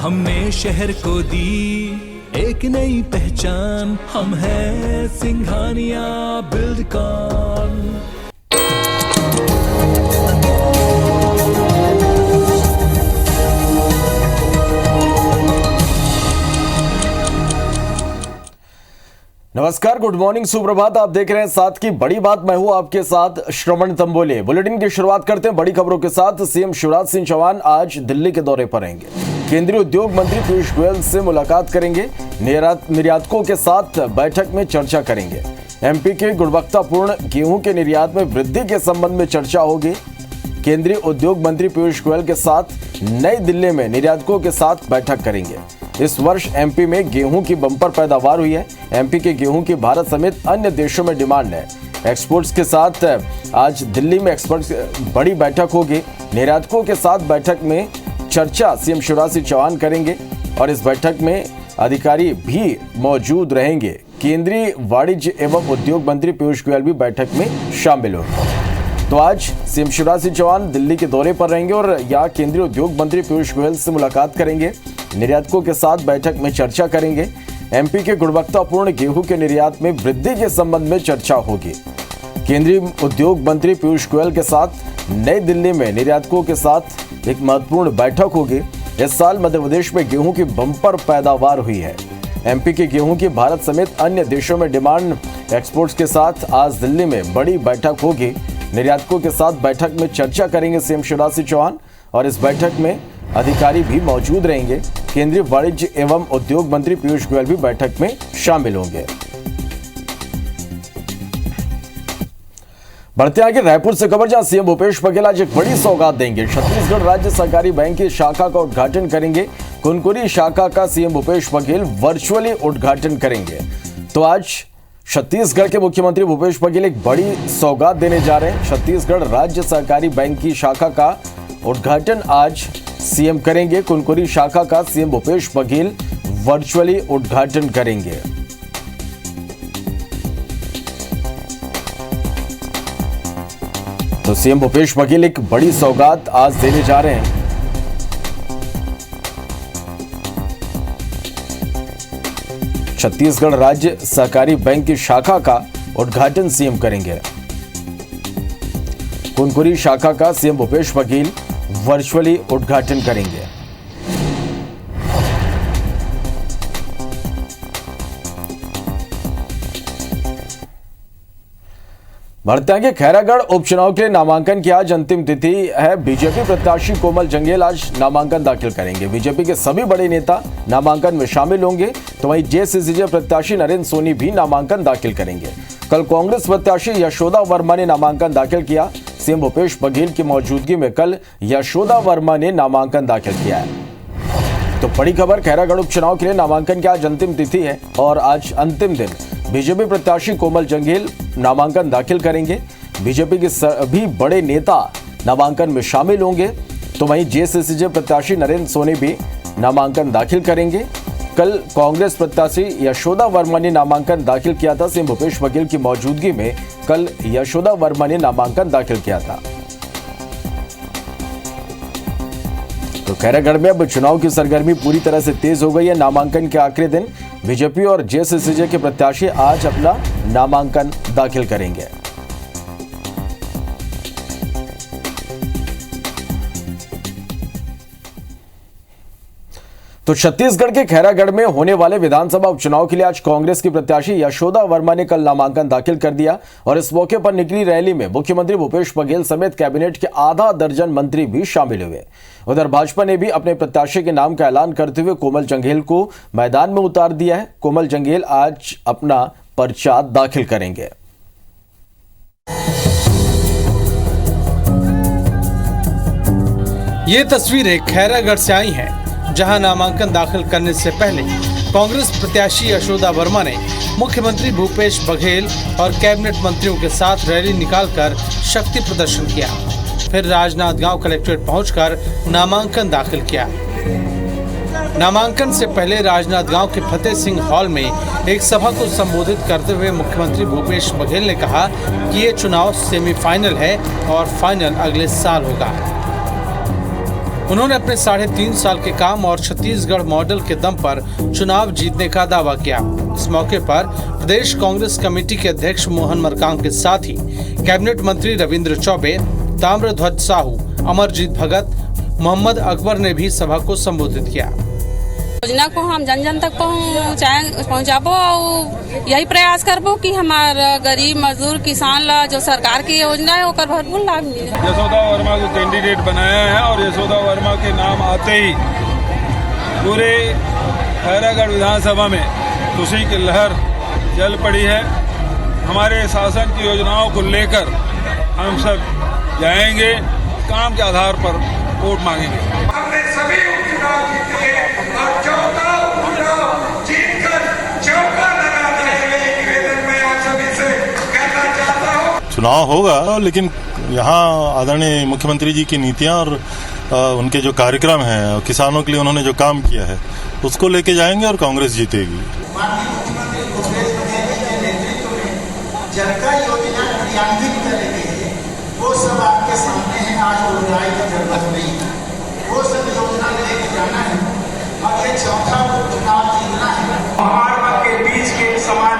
हमने शहर को दी एक नई पहचान, हम हैं सिंघानिया बिल्डकॉन। नमस्कार, गुड मॉर्निंग, सुप्रभात। आप देख रहे हैं साथ की बड़ी बात। मैं हूं आपके साथ श्रवण तंबोले। बुलेटिन की शुरुआत करते हैं बड़ी खबरों के साथ। सीएम शिवराज सिंह चौहान आज दिल्ली के दौरे पर रहेंगे। केंद्रीय उद्योग मंत्री पीयूष गोयल से मुलाकात करेंगे। निर्यातकों के साथ बैठक में चर्चा करेंगे। एमपी के गुणवत्तापूर्ण गेहूं के निर्यात में वृद्धि के संबंध में चर्चा होगी। केंद्रीय उद्योग मंत्री पीयूष गोयल के साथ नई दिल्ली में निर्यातकों के साथ बैठक करेंगे। इस वर्ष एमपी में गेहूं की बम्पर पैदावार हुई है। एमपी के गेहूं की भारत समेत अन्य देशों में डिमांड है। एक्सपोर्ट्स के साथ आज दिल्ली में एक्सपर्ट्स बड़ी बैठक होगी। निर्यातकों के साथ बैठक में चर्चा सीएम शिवराज सिंह चौहान करेंगे और इस बैठक में अधिकारी भी मौजूद रहेंगे। केंद्रीय वाणिज्य एवं उद्योग मंत्री पीयूष गोयल भी बैठक में शामिल होंगे। तो आज सीएम शिवराज सिंह चौहान दिल्ली के दौरे पर रहेंगे और यहाँ केंद्रीय उद्योग मंत्री पीयूष गोयल से मुलाकात करेंगे। निर्यातकों के साथ बैठक में चर्चा करेंगे। एमपी के गुणवत्तापूर्ण गेहूं के निर्यात में वृद्धि के संबंध में चर्चा होगी। केंद्रीय उद्योग मंत्री पीयूष गोयल के साथ नई दिल्ली में निर्यातकों के साथ एक महत्वपूर्ण बैठक होगी। इस साल मध्य प्रदेश में गेहूं की बम्पर पैदावार हुई है। एमपी के गेहूं की भारत समेत अन्य देशों में डिमांड। एक्सपोर्ट्स के साथ आज दिल्ली में बड़ी बैठक होगी। निर्यातकों के साथ बैठक में चर्चा करेंगे सीएम शिवराज सिंह चौहान और इस बैठक में अधिकारी भी मौजूद रहेंगे। केंद्रीय वाणिज्य एवं उद्योग मंत्री पीयूष गोयल भी बैठक में शामिल होंगे। बढ़ते आगे रायपुर से खबर, जहां सीएम भूपेश बघेल आज एक बड़ी सौगात देंगे। छत्तीसगढ़ राज्य सहकारी बैंक की शाखा का उद्घाटन करेंगे। कुनकुरी शाखा का सीएम भूपेश बघेल वर्चुअली उद्घाटन करेंगे। तो आज छत्तीसगढ़ के मुख्यमंत्री भूपेश बघेल एक बड़ी सौगात देने जा रहे हैं। छत्तीसगढ़ राज्य सहकारी बैंक की शाखा का उद्घाटन आज सीएम करेंगे। कुनकुरी शाखा का सीएम भूपेश बघेल वर्चुअली उद्घाटन करेंगे। तो सीएम भूपेश बघेल एक बड़ी सौगात आज देने जा रहे हैं। छत्तीसगढ़ राज्य सहकारी बैंक की शाखा का उद्घाटन सीएम करेंगे। कुनकुरी शाखा का सीएम भूपेश बघेल वर्चुअली उद्घाटन करेंगे। बढ़ते आगे, खैरागढ़ उपचुनाव के लिए नामांकन की आज अंतिम तिथि है। बीजेपी प्रत्याशी कोमल जंगेल आज नामांकन दाखिल करेंगे। बीजेपी के सभी बड़े नेता नामांकन में शामिल होंगे। तो वहीं जेसीसीजे प्रत्याशी नरेंद्र सोनी भी नामांकन दाखिल करेंगे। कल कांग्रेस प्रत्याशी यशोदा वर्मा ने नामांकन दाखिल किया। सीएम भूपेश बघेल की मौजूदगी में कल यशोदा वर्मा ने नामांकन दाखिल किया है। तो बड़ी खबर, खैरागढ़ उपचुनाव के लिए नामांकन की आज अंतिम तिथि है और आज अंतिम दिन बीजेपी प्रत्याशी कोमल जंगेल नामांकन दाखिल करेंगे। बीजेपी के सभी बड़े नेता नामांकन में शामिल होंगे। तो वहीं जेसीसीजे प्रत्याशी नरेंद्र सोनी भी नामांकन दाखिल करेंगे। कल कांग्रेस प्रत्याशी यशोदा वर्मा ने नामांकन दाखिल किया था। सीएम भूपेश बघेल की मौजूदगी में कल यशोदा वर्मा ने नामांकन दाखिल किया था। तो खैरागढ़ में अब चुनाव की सरगर्मी पूरी तरह से तेज हो गई है। नामांकन के आखिरी दिन बीजेपी और जेसीसीजे के प्रत्याशी आज अपना नामांकन दाखिल करेंगे। तो छत्तीसगढ़ के खैरागढ़ में होने वाले विधानसभा उपचुनाव के लिए आज कांग्रेस की प्रत्याशी यशोदा वर्मा ने कल नामांकन दाखिल कर दिया और इस मौके पर निकली रैली में मुख्यमंत्री भूपेश बघेल समेत कैबिनेट के आधा दर्जन मंत्री भी शामिल हुए। उधर भाजपा ने भी अपने प्रत्याशी के नाम का ऐलान करते हुए कोमल जंगेल को मैदान में उतार दिया है। कोमल जंगेल आज अपना पर्चा दाखिल करेंगे। ये तस्वीरें खैरागढ़ से आई हैं, जहां नामांकन दाखिल करने से पहले कांग्रेस प्रत्याशी यशोदा वर्मा ने मुख्यमंत्री भूपेश बघेल और कैबिनेट मंत्रियों के साथ रैली निकालकर शक्ति प्रदर्शन किया। फिर राजनांदगांव कलेक्ट्रेट पहुंचकर नामांकन दाखिल किया। नामांकन से पहले राजनांदगांव के फतेह सिंह हॉल में एक सभा को संबोधित करते हुए मुख्यमंत्री भूपेश बघेल ने कहा कि ये चुनाव सेमीफाइनल है और फाइनल अगले साल होगा। उन्होंने अपने 3.5 साल के काम और छत्तीसगढ़ मॉडल के दम पर चुनाव जीतने का दावा किया। इस मौके पर प्रदेश कांग्रेस कमेटी के अध्यक्ष मोहन मरकाम के साथ ही कैबिनेट मंत्री रविंद्र चौबे, ताम्रध्वज साहू, अमरजीत भगत, मोहम्मद अकबर ने भी सभा को संबोधित किया। योजना को हम जन जन तक पहुँचाबो और यही प्रयास करबो कि हमारा गरीब मजदूर किसान ला जो सरकार की योजना है ओकर भरपूर लाभ मिले। यशोदा वर्मा को कैंडिडेट बनाया है और यशोदा वर्मा के नाम आते ही पूरे खैरागढ़ विधानसभा में खुशी की लहर चल पड़ी है। हमारे शासन की योजनाओं को लेकर हम सब जाएंगे, काम के आधार पर वोट मांगेंगे। हमने सभी उपचुनाव जीते और चौथा उपचुनाव जीतकर चौका लगाते हैं। निवेदन मैं आप सभी से कहना चाहता हूँ। चुनाव होगा, लेकिन यहाँ आदरणीय मुख्यमंत्री जी की नीतियाँ और उनके जो कार्यक्रम हैं, किसानों के लिए उन्होंने जो काम किया है, उसको लेके जाएंगे और कांग्रेस जीतेगी। मुख्यमंत्री भूपेश बघेल के नेतृत्व में जनता योजना क्रियान्वित करेंगे, वो सब आपके सामने है। आज दोहराई की जरूरत नहीं है, वो सब योजना लेके जाना है और ये चौथा चुनाव जीतना है। महात्मा के बीच के समान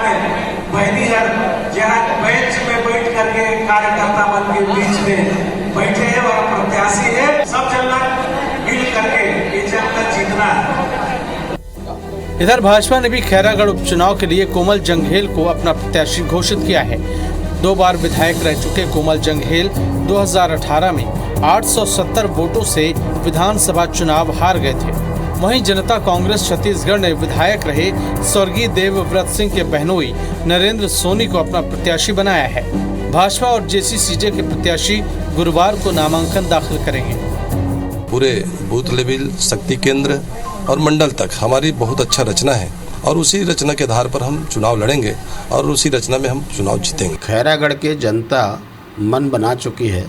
बहनी हर जहाँ बेंच में बैठ करके कार्यकर्ता मन के बीच में बैठे हैं और प्रत्याशी है। सब चलना मिल करके ये चलकर जीतना है। इधर भाजपा ने भी खैरागढ़ उपचुनाव के लिए कोमल जंघेल को अपना प्रत्याशी घोषित किया है। 2 बार विधायक रह चुके कोमल जंघेल 2018 में 870 वोटों से विधानसभा चुनाव हार गए थे। वहीं जनता कांग्रेस छत्तीसगढ़ ने विधायक रहे स्वर्गीय देवव्रत सिंह के बहनोई नरेंद्र सोनी को अपना प्रत्याशी बनाया है। भाजपा और जेसीसीजे के प्रत्याशी गुरुवार को नामांकन दाखिल करेंगे। पूरे बूथ लेवल, शक्ति केंद्र और मंडल तक हमारी बहुत अच्छा रचना है और उसी रचना के आधार पर हम चुनाव लड़ेंगे और उसी रचना में हम चुनाव जीतेंगे। खैरागढ़ के जनता मन बना चुकी है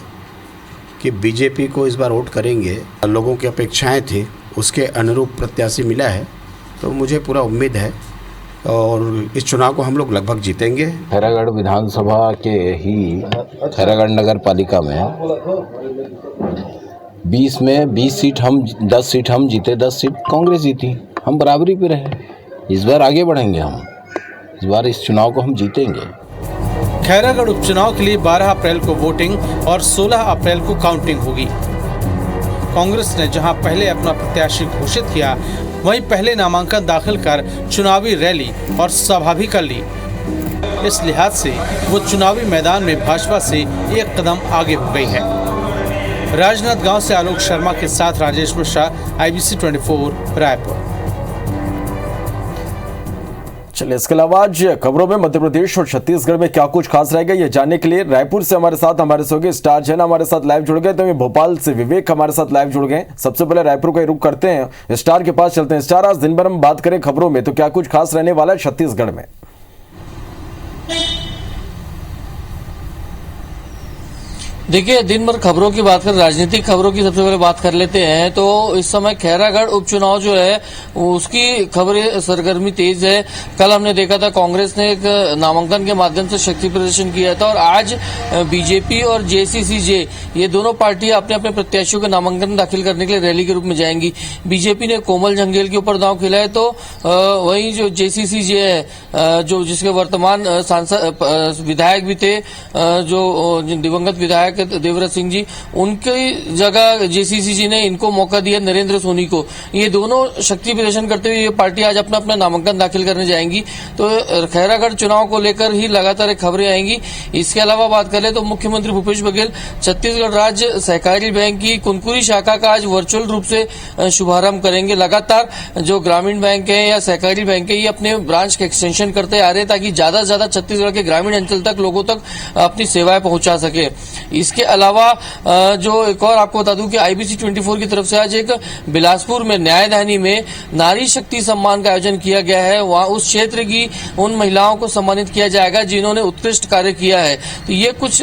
कि बीजेपी को इस बार वोट करेंगे। लोगों की अपेक्षाएं थी, उसके अनुरूप प्रत्याशी मिला है, तो मुझे पूरा उम्मीद है और इस चुनाव को हम लोग लगभग जीतेंगे। खैरागढ़ विधानसभा के ही खैरागढ़ नगर पालिका में 20 सीट हम 10 सीट हम जीते, 10 सीट कांग्रेस जीती, हम बराबरी पे रहे। इस बार आगे बढ़ेंगे हम, इस बार इस चुनाव को हम जीतेंगे। खैरागढ़ उपचुनाव के लिए 12 अप्रैल को वोटिंग और 16 अप्रैल को काउंटिंग होगी। कांग्रेस ने जहां पहले अपना प्रत्याशी घोषित किया, वहीं पहले नामांकन दाखिल कर चुनावी रैली और सभा भी कर ली। इस लिहाज से वो चुनावी मैदान में भाजपा से एक कदम आगे हो गई है। राजनांदगांव से आलोक शर्मा के साथ राजेश मिश्रा, IBC 24 रायपुर। चलिए, इसके अलावा आज खबरों में मध्य प्रदेश और छत्तीसगढ़ में क्या कुछ खास रहेगा ये जानने के लिए रायपुर से हमारे साथ हमारे सहयोगी स्टार जैन हमारे साथ लाइव जुड़ गए, तो भोपाल से विवेक हमारे साथ लाइव जुड़ गए। सबसे पहले रायपुर का रुख करते हैं, स्टार के पास चलते हैं। स्टार, आज दिन भर हम बात करें खबरों में, तो क्या कुछ खास रहने वाला है छत्तीसगढ़ में? देखिए, दिन भर खबरों की बात कर, राजनीतिक खबरों की सबसे पहले बात कर लेते हैं। तो इस समय खैरागढ़ उपचुनाव जो है उसकी खबरें सरगर्मी तेज है। कल हमने देखा था कांग्रेस ने एक नामांकन के माध्यम से शक्ति प्रदर्शन किया था और आज बीजेपी और जेसीसीजे ये दोनों पार्टियां अपने अपने प्रत्याशियों के नामांकन दाखिल करने के लिए रैली के रूप में जाएंगी। बीजेपी ने कोमल जंघेल के ऊपर दांव खेला है, तो वहीं जो जेसीसीजे है, जो जिसके वर्तमान सांसद विधायक भी थे, जो दिवंगत विधायक देवव्रत सिंह जी, उनकी जगह जेसीसीजी ने इनको मौका दिया नरेंद्र सोनी को। ये दोनों शक्ति प्रदर्शन करते हुए ये पार्टी आज अपना अपना नामांकन दाखिल करने जाएंगी। तो खैरागढ़ चुनाव को लेकर ही लगातार खबरें आएंगी। इसके अलावा बात करें तो मुख्यमंत्री भूपेश बघेल छत्तीसगढ़ राज्य सहकारी बैंक की कुनकुरी शाखा का आज वर्चुअल रूप से शुभारंभ करेंगे। लगातार जो ग्रामीण बैंक है या सहकारी बैंक है, ये अपने ब्रांच के एक्सटेंशन करते आ रहे हैं ताकि ज्यादा से ज्यादा छत्तीसगढ़ के ग्रामीण अंचल तक लोगों तक अपनी सेवाएं पहुंचा सके। इसके अलावा जो एक और आपको बता दूं कि IBC 24 की तरफ से आज एक बिलासपुर में न्यायदानी में नारी शक्ति सम्मान का आयोजन किया गया है। वहां उस क्षेत्र की उन महिलाओं को सम्मानित किया जाएगा जिन्होंने उत्कृष्ट कार्य किया है। तो ये कुछ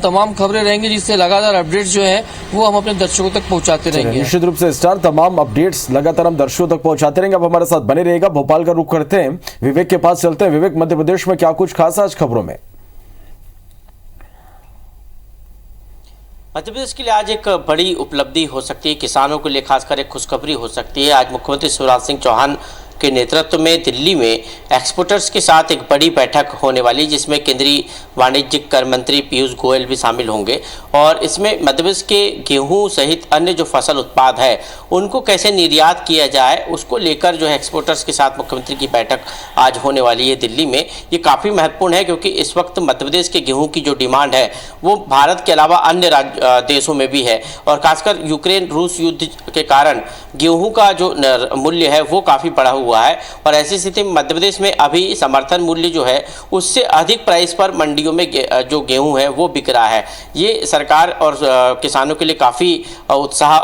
तमाम खबरें रहेंगी जिससे लगातार अपडेट्स जो है वो हम अपने दर्शकों तक पहुंचाते रहेंगे। निश्चित रूप से स्टार, तमाम अपडेट्स लगातार हम दर्शकों तक पहुंचाते रहेंगे। अब हमारे साथ बने रहेगा। भोपाल का रुख करते हैं, विवेक के पास चलते हैं। विवेक, मध्य प्रदेश में क्या कुछ खास आज खबरों में? मध्य प्रदेश के लिए आज एक बड़ी उपलब्धि हो सकती है, किसानों के लिए खासकर एक खुशखबरी हो सकती है। आज मुख्यमंत्री शिवराज सिंह चौहान के नेतृत्व में दिल्ली में एक्सपोर्टर्स के साथ एक बड़ी बैठक होने वाली, जिसमें केंद्रीय वाणिज्यिक कर मंत्री पीयूष गोयल भी शामिल होंगे और इसमें मध्य प्रदेश के गेहूं सहित अन्य जो फसल उत्पाद है उनको कैसे निर्यात किया जाए उसको लेकर जो है एक्सपोर्टर्स के साथ मुख्यमंत्री की बैठक आज होने वाली है दिल्ली में। ये काफ़ी महत्वपूर्ण है क्योंकि इस वक्त मध्य प्रदेश के गेहूँ की जो डिमांड है वो भारत के अलावा अन्य देशों में भी है और खासकर यूक्रेन रूस युद्ध के कारण गेहूँ का जो मूल्य है वो काफ़ी बढ़ा हुआ है और ऐसी स्थिति में मध्य प्रदेश में अभी समर्थन मूल्य जो है उससे अधिक प्राइस पर मंडियों में जो गेहूं है वो बिक रहा है। ये सरकार और किसानों के लिए काफ़ी उत्साह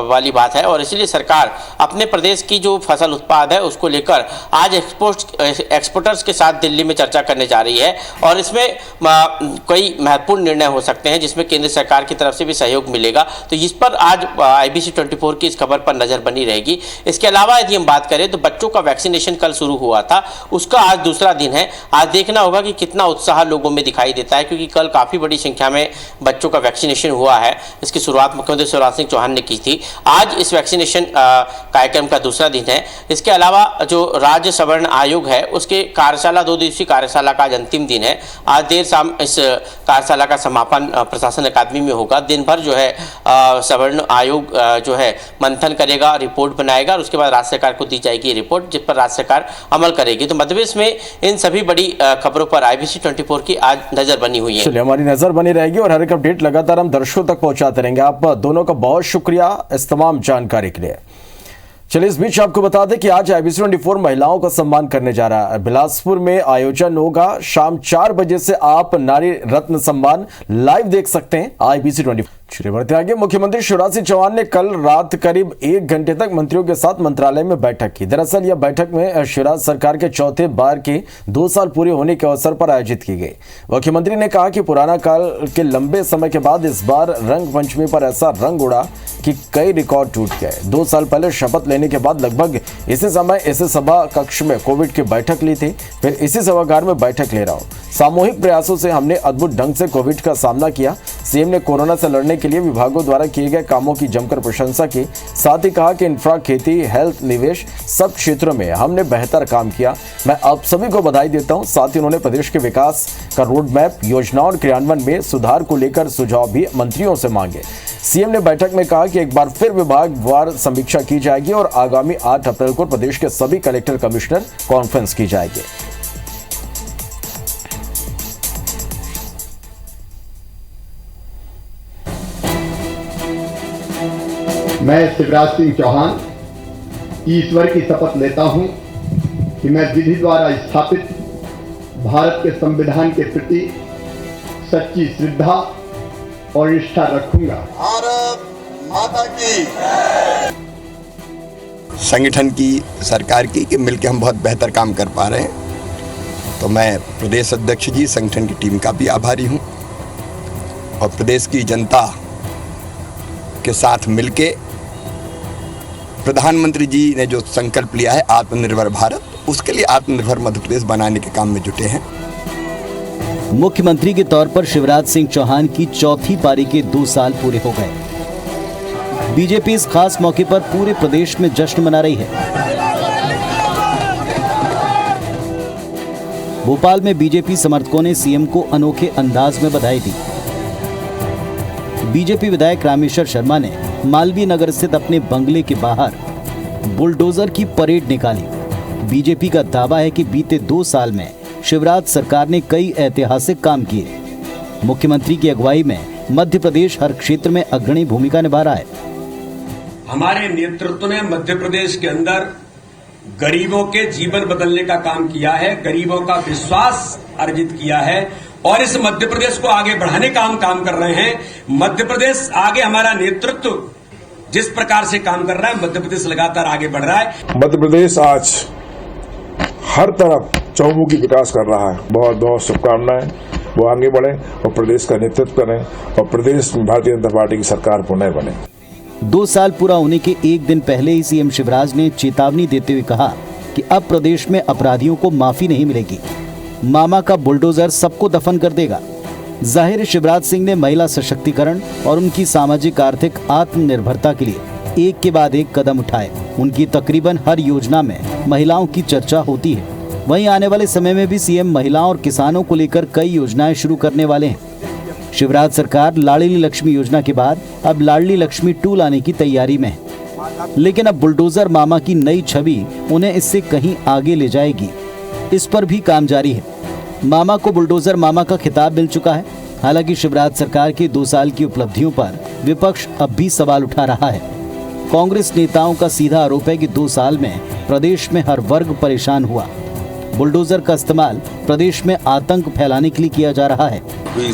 वाली बात है और इसलिए सरकार अपने प्रदेश की जो फसल उत्पाद है उसको लेकर आज एक्सपोर्टर्स के साथ दिल्ली में चर्चा करने जा रही है और इसमें कई महत्वपूर्ण निर्णय हो सकते हैं जिसमें केंद्र सरकार की तरफ से भी सहयोग मिलेगा। तो इस पर आज IBC 24 की इस खबर पर नजर बनी रहेगी। इसके अलावा यदि हम बात करें तो बच्चों का वैक्सीनेशन कल शुरू हुआ था, उसका आज दूसरा दिन है। आज देखना होगा कि कितना उत्साह लोगों में दिखाई देता है क्योंकि कल काफ़ी बड़ी संख्या में बच्चों का वैक्सीनेशन हुआ है। इसकी शुरुआत मुख्यमंत्री शिवराज सिंह चौहान ने की थी। आज इस वैक्सीनेशन कार्यक्रम का दूसरा दिन है। इसके अलावा जो राज्य सवर्ण आयोग है उसके कार्यशाला 2 दिवसीय कार्यशाला का आज अंतिम दिन है। आज देर शाम इस कार्यशाला का समापन प्रशासन अकादमी में होगा। दिन भर जो है सवर्ण आयोग जो है मंथन करेगा, रिपोर्ट बनाएगा और उसके बाद राज्य सरकार को दी जाएगी रिपोर्ट जिस पर राज्य सरकार अमल करेगी। तो मध्य प्रदेश में इन सभी बड़ी खबरों पर IBC 24 की आज नजर बनी हुई है। चलिए, हमारी नजर बनी रहेगी और हर एक अपडेट लगातार हम दर्शकों तक पहुंचाते रहेंगे। आप दोनों का बहुत शुक्रिया इस तमाम जानकारी के लिए। चलिए, इस बीच आपको बता दें कि आज IBC 24 महिलाओं का सम्मान करने जा रहा है। बिलासपुर में आयोजन होगा। शाम 4 बजे से आप नारी रत्न सम्मान लाइव देख सकते हैं IBC 24। चलिए बढ़ते आगे। मुख्यमंत्री शिवराज सिंह चौहान ने कल रात करीब 1 घंटे तक मंत्रियों के साथ मंत्रालय में बैठक की। दरअसल यह बैठक में शिवराज सरकार के चौथे बार के 2 साल पूरे होने के अवसर पर आयोजित की गई। मुख्यमंत्री ने कहा कि पुराना काल के लंबे समय के बाद इस बार रंग पंचमी पर ऐसा रंग उड़ा कि कई रिकॉर्ड टूट गए। 2 साल पहले शपथ लेने के बाद लगभग इसी समय इसी सभा कक्ष में कोविड की बैठक ली थी, फिर इसी सभागार में बैठक ले रहा हूं। सामूहिक प्रयासों से हमने अद्भुत ढंग से कोविड का सामना किया। सीएम ने कोरोना से लड़ने के लिए विभागों द्वारा किए गए कामों की जमकर प्रशंसा की। साथ ही कहा कि इंफ्रा, खेती, हेल्थ, निवेश सब क्षेत्रों में हमने बेहतर काम किया। मैं आप सभी को बधाई देता हूं। साथ ही उन्होंने प्रदेश के विकास का रोड मैप, योजनाओं और क्रियान्वयन में सुधार को लेकर सुझाव भी मंत्रियों से मांगे। सीएम ने बैठक में कहा कि एक बार फिर विभागवार समीक्षा की जाएगी और आगामी 8 अप्रैल को प्रदेश के सभी कलेक्टर कमिश्नर कॉन्फ्रेंस की जाएगी। मैं शिवराज सिंह चौहान ईश्वर की शपथ लेता हूं कि मैं विधि द्वारा स्थापित भारत के संविधान के प्रति सच्ची श्रद्धा और निष्ठा रखूंगा। भारत माता की संगठन की, सरकार की कि मिलकर हम बहुत बेहतर काम कर पा रहे हैं। तो मैं प्रदेश अध्यक्ष जी, संगठन की टीम का भी आभारी हूं और प्रदेश की जनता के साथ मिलके प्रधानमंत्री जी ने जो संकल्प लिया है आत्मनिर्भर भारत, उसके लिए आत्मनिर्भर मध्य प्रदेश बनाने के काम में जुटे हैं। मुख्यमंत्री के तौर पर शिवराज सिंह चौहान की चौथी पारी के 2 साल पूरे हो गए। बीजेपी इस खास मौके पर पूरे प्रदेश में जश्न मना रही है। भोपाल में बीजेपी समर्थकों ने सीएम को अनोखे अंदाज में बधाई दी। बीजेपी विधायक रामेश्वर शर्मा ने मालवीय नगर स्थित अपने बंगले के बाहर बुलडोजर की परेड निकाली। बीजेपी का दावा है कि बीते 2 साल में शिवराज सरकार ने कई ऐतिहासिक काम किए। मुख्यमंत्री की अगुवाई में मध्य प्रदेश हर क्षेत्र में अग्रणी भूमिका निभा रहा है। हमारे नेतृत्व ने मध्य प्रदेश के अंदर गरीबों के जीवन बदलने का काम किया है, गरीबों का विश्वास अर्जित किया है और इस मध्य प्रदेश को आगे बढ़ाने का हम काम कर रहे हैं। मध्य प्रदेश आगे, हमारा नेतृत्व जिस प्रकार से काम कर रहा है, मध्य प्रदेश लगातार आगे बढ़ रहा है। मध्य प्रदेश आज हर तरफ चहुमुखी विकास कर रहा है। बहुत बहुत शुभकामनाएं, वो आगे बढ़े और प्रदेश का नेतृत्व करें और प्रदेश में भारतीय जनता पार्टी की सरकार पुनः बने। 2 साल पूरा होने के एक दिन पहले ही सीएम शिवराज ने चेतावनी देते हुए कहा कि अब प्रदेश में अपराधियों को माफी नहीं मिलेगी। मामा का बुलडोजर सबको दफन कर देगा। जाहिर शिवराज सिंह ने महिला सशक्तिकरण और उनकी सामाजिक आर्थिक आत्मनिर्भरता के लिए एक के बाद एक कदम उठाए। उनकी तकरीबन हर योजना में महिलाओं की चर्चा होती है। वहीं आने वाले समय में भी सीएम महिलाओं और किसानों को लेकर कई योजनाएं शुरू करने वाले हैं। शिवराज सरकार लाडली लक्ष्मी योजना के बाद अब लाडली लक्ष्मी 2 लाने की तैयारी में है, लेकिन अब बुलडोजर मामा की नई छवि उन्हें इससे कहीं आगे ले जाएगी। इस पर भी काम जारी है। मामा को बुलडोजर मामा का खिताब मिल चुका है। हालांकि शिवराज सरकार की 2 साल की उपलब्धियों पर विपक्ष अब भी सवाल उठा रहा है। कांग्रेस नेताओं का सीधा आरोप है कि 2 साल में प्रदेश में हर वर्ग परेशान हुआ। बुलडोजर का इस्तेमाल प्रदेश में आतंक फैलाने के लिए किया जा रहा है।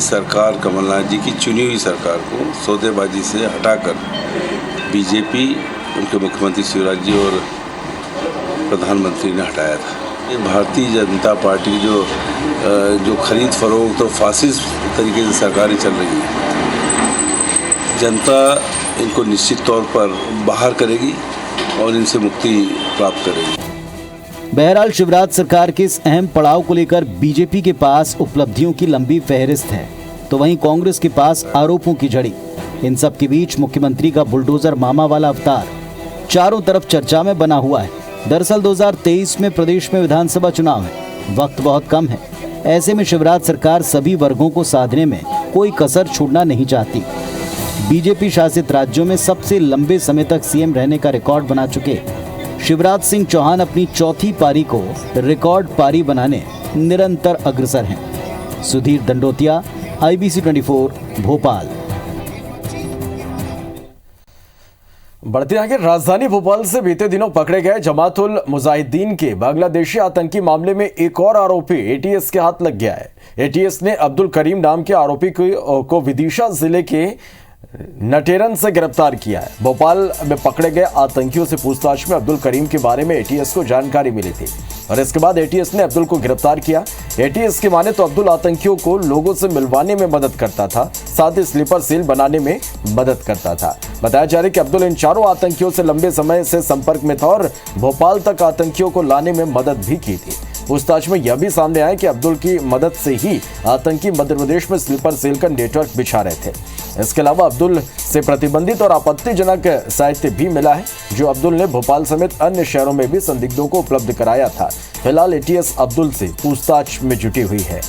सरकार कमलनाथ जी की चुनी हुई सरकार को सौदेबाजी से हटाकर बीजेपी, उनके मुख्यमंत्री शिवराज जी और प्रधानमंत्री ने हटाया था। ये भारतीय जनता पार्टी जो खरीद फरोख्त तो फासिस्ट तरीके से सरकारें चल रही है, जनता इनको निश्चित तौर पर बाहर करेगी और इनसे मुक्ति प्राप्त करेगी। बहरहाल शिवराज सरकार के इस अहम पड़ाव को लेकर बीजेपी के पास उपलब्धियों की लंबी फहरिस्त है, तो वहीं कांग्रेस के पास आरोपों की झड़ी। इन सब के बीच मुख्यमंत्री का बुलडोजर मामा वाला अवतार चारों तरफ चर्चा में बना हुआ है। दरअसल 2023 में प्रदेश में विधानसभा चुनाव है, वक्त बहुत कम है। ऐसे में शिवराज सरकार सभी वर्गों को साधने में कोई कसर छोड़ना नहीं चाहती। बीजेपी शासित राज्यों में सबसे लंबे समय तक सीएम रहने का रिकॉर्ड बना चुके शिवराज सिंह चौहान अपनी चौथी पारी को रिकॉर्ड पारी बनाने निरंतर अग्रसर हैं। सुधीर दंडोतिया, IBC 24, भोपाल। बढ़ते आगे, राजधानी भोपाल से बीते दिनों पकड़े गए जमातुल मुजाहिदीन के बांग्लादेशी आतंकी मामले में एक और आरोपी एटीएस के हाथ लग गया है। एटीएस ने अब्दुल करीम नाम के आरोपी को विदिशा जिले के नटेरन से गिरफ्तार किया है। भोपाल में पकड़े गए आतंकियों से पूछताछ में अब्दुल करीम के बारे में एटीएस को जानकारी मिली थी और इसके बाद एटीएस ने अब्दुल को गिरफ्तार किया। एटीएस की माने तो अब्दुल आतंकियों को लोगों से मिलवाने में मदद करता था, साथ ही स्लीपर सेल बनाने में मदद करता था। बताया जा रहा है कि अब्दुल इन चारों आतंकियों से लंबे समय से संपर्क में था और भोपाल तक आतंकियों को लाने में मदद भी की थी। पूछताछ में यह भी सामने आया कि अब्दुल की मदद से ही आतंकी मध्य प्रदेश में स्लीपर सेल का नेटवर्क बिछा रहे थे। इसके अलावा अब्दुल से प्रतिबंधित और आपत्तिजनक साहित्य भी मिला है, जो अब्दुल ने भोपाल समेत अन्य शहरों में भी संदिग्धों को उपलब्ध कराया था। फिलहाल एटीएस अब्दुल से पूछताछ में जुटी हुई है।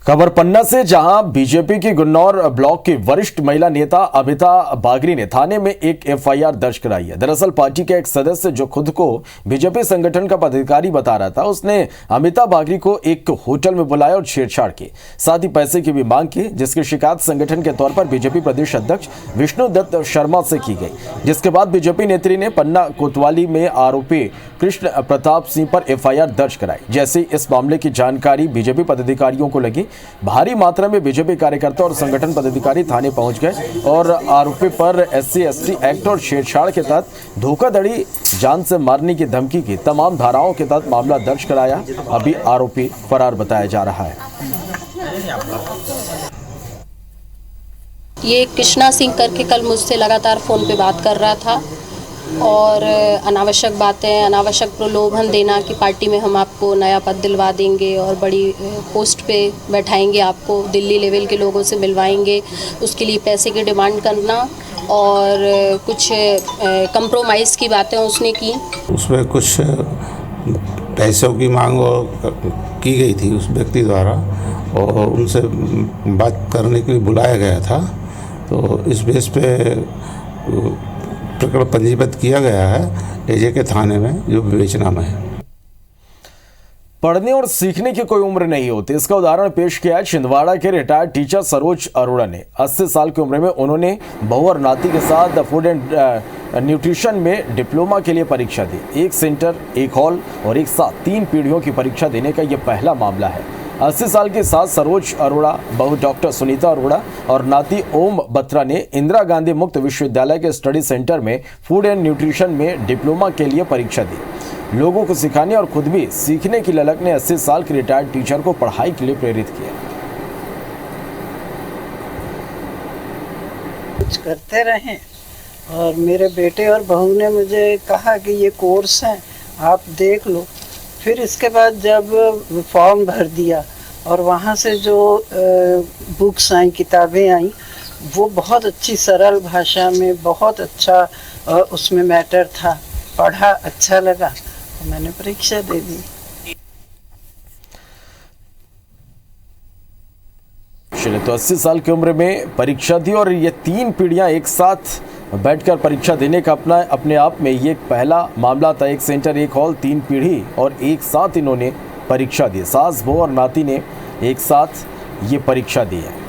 खबर पन्ना से, जहां बीजेपी की गुन्नौर ब्लॉक की वरिष्ठ महिला नेता अमिता बागरी ने थाने में एक एफआईआर दर्ज कराई है। दरअसल पार्टी के एक सदस्य जो खुद को बीजेपी संगठन का पदाधिकारी बता रहा था, उसने अमिता बागरी को एक होटल में बुलाया और छेड़छाड़ की, साथ ही पैसे की भी मांग की, जिसकी शिकायत संगठन के तौर पर बीजेपी प्रदेश अध्यक्ष विष्णु दत्त शर्मा से की गई। जिसके बाद बीजेपी नेत्री ने पन्ना कोतवाली में आरोपी कृष्ण प्रताप सिंह पर एफआईआर दर्ज कराई। जैसे इस मामले की जानकारी बीजेपी पदाधिकारियों को लगी, भारी मात्रा में बीजेपी कार्यकर्ता और संगठन पदाधिकारी थाने पहुंच गए और आरोपी पर SC/ST एक्ट और छेड़छाड़ के तहत धोखाधड़ी, जान से मारने की धमकी की तमाम धाराओं के तहत मामला दर्ज कराया। अभी आरोपी फरार बताया जा रहा है। ये कृष्णा सिंह करके कल मुझसे लगातार फ़ोन पे बात कर रहा था और अनावश्यक बातें, अनावश्यक प्रलोभन देना कि पार्टी में हम आपको नया पद दिलवा देंगे और बड़ी पोस्ट पे बैठाएंगे, आपको दिल्ली लेवल के लोगों से मिलवाएंगे, उसके लिए पैसे की डिमांड करना और कुछ कंप्रोमाइज़ की बातें उसने की। उसमें कुछ पैसों की मांग की गई थी उस व्यक्ति द्वारा और उनसे बात करने के लिए बुलाया गया था। तो इस बेस पे प्रकरण पंजीबद्ध किया गया है एजे के थाने में, जो विवेचना में है। पढ़ने और सीखने की कोई उम्र नहीं होती, इसका उदाहरण पेश किया है छिंदवाड़ा के रिटायर्ड टीचर सरोज अरोड़ा ने। 80 साल की उम्र में उन्होंने बहू और नाती के साथ फूड एंड न्यूट्रिशन में डिप्लोमा के लिए परीक्षा दी। एक सेंटर, एक हॉल और एक साथ 3 पीढ़ियों की परीक्षा देने का यह पहला मामला है। 80 साल के साथ सरोज अरोड़ा, बहू डॉक्टर सुनीता अरोड़ा और नाती ओम बत्रा ने इंदिरा गांधी मुक्त विश्वविद्यालय के स्टडी सेंटर में फूड एंड न्यूट्रिशन में डिप्लोमा के लिए परीक्षा दी। लोगों को सिखाने और खुद भी सीखने की ललक ने 80 साल के रिटायर्ड टीचर को पढ़ाई के लिए प्रेरित किया। कुछ करते रहें और मेरे बेटे और बहू ने मुझे कहा कि ये कोर्स है आप देख लो। फिर इसके बाद जब फॉर्म भर दिया और वहाँ से जो बुक्स आई, किताबें आई, वो बहुत अच्छी सरल भाषा में बहुत अच्छा उसमें मैटर था, पढ़ा, अच्छा लगा, तो मैंने परीक्षा दे दी। चलिए, तो 80 साल की उम्र में परीक्षा दी और ये 3 पीढ़ियां एक साथ बैठकर परीक्षा देने का अपने आप में ये पहला मामला था। एक सेंटर, एक हॉल, 3 पीढ़ी और एक साथ इन्होंने परीक्षा दी। सास, बहू और नाती ने एक साथ ये परीक्षा दी है।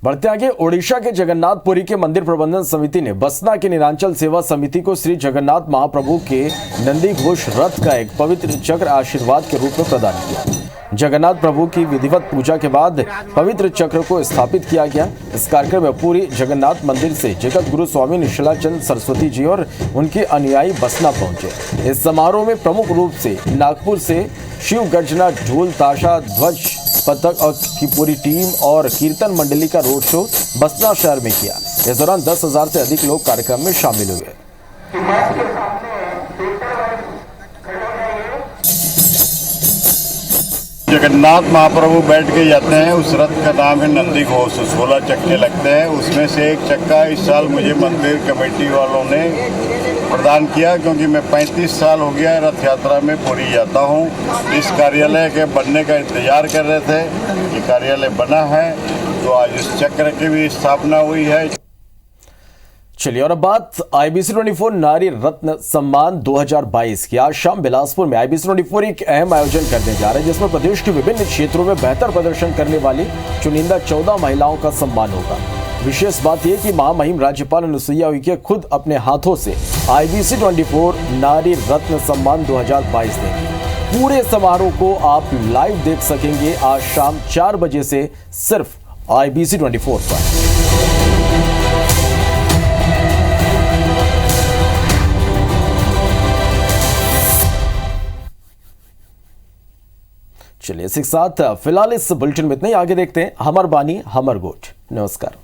बढ़ते आगे, ओडिशा के जगन्नाथपुरी के मंदिर प्रबंधन समिति ने बसना के नीलांचल सेवा समिति को श्री जगन्नाथ महाप्रभु के नंदी घोष रथ का एक पवित्र चक्र आशीर्वाद के रूप में प्रदान किया। जगन्नाथ प्रभु की विधिवत पूजा के बाद पवित्र चक्र को स्थापित किया गया। इस कार्यक्रम में पूरी जगन्नाथ मंदिर से जगत गुरु स्वामी निश्चलाचंद सरस्वती जी और उनके अनुयायी बसना पहुंचे। इस समारोह में प्रमुख रूप से नागपुर से शिव गर्जना, ढोल, ताशा, ध्वज, पथक और की पूरी टीम और कीर्तन मंडली का रोड शो बसना शहर में किया। इस दौरान 10,000 से अधिक लोग कार्यक्रम में शामिल हुए। जगन्नाथ महाप्रभु बैठ के जाते हैं, उस रथ का नाम है नंदी घोष। 16 चक्के लगते हैं, उसमें से एक चक्का इस साल मुझे मंदिर कमेटी वालों ने प्रदान किया, क्योंकि मैं 35 साल हो गया रथ यात्रा में पुरी जाता हूँ। इस कार्यालय के बनने का इंतजार कर रहे थे, ये कार्यालय बना है, तो आज इस चक्र की भी स्थापना हुई है। चलिए, और अब बात IBC 24 नारी रत्न सम्मान 2022 की। आज शाम बिलासपुर में IBC 24 एक अहम आयोजन करने जा रहा है, जिसमें प्रदेश के विभिन्न क्षेत्रों में बेहतर प्रदर्शन करने वाली चुनिंदा 14 महिलाओं का सम्मान होगा। विशेष बात यह कि महामहिम राज्यपाल अनुसुईया उइके खुद अपने हाथों से IBC 24 नारी रत्न सम्मान 2022 देंगे। पूरे समारोह को आप लाइव देख सकेंगे आज शाम 4 बजे से सिर्फ IBC 24 पर। चलिए, इसी के साथ फिलहाल इस बुलेटिन में इतना ही। आगे देखते हैं हमर बानी हमर गोठ। नमस्कार।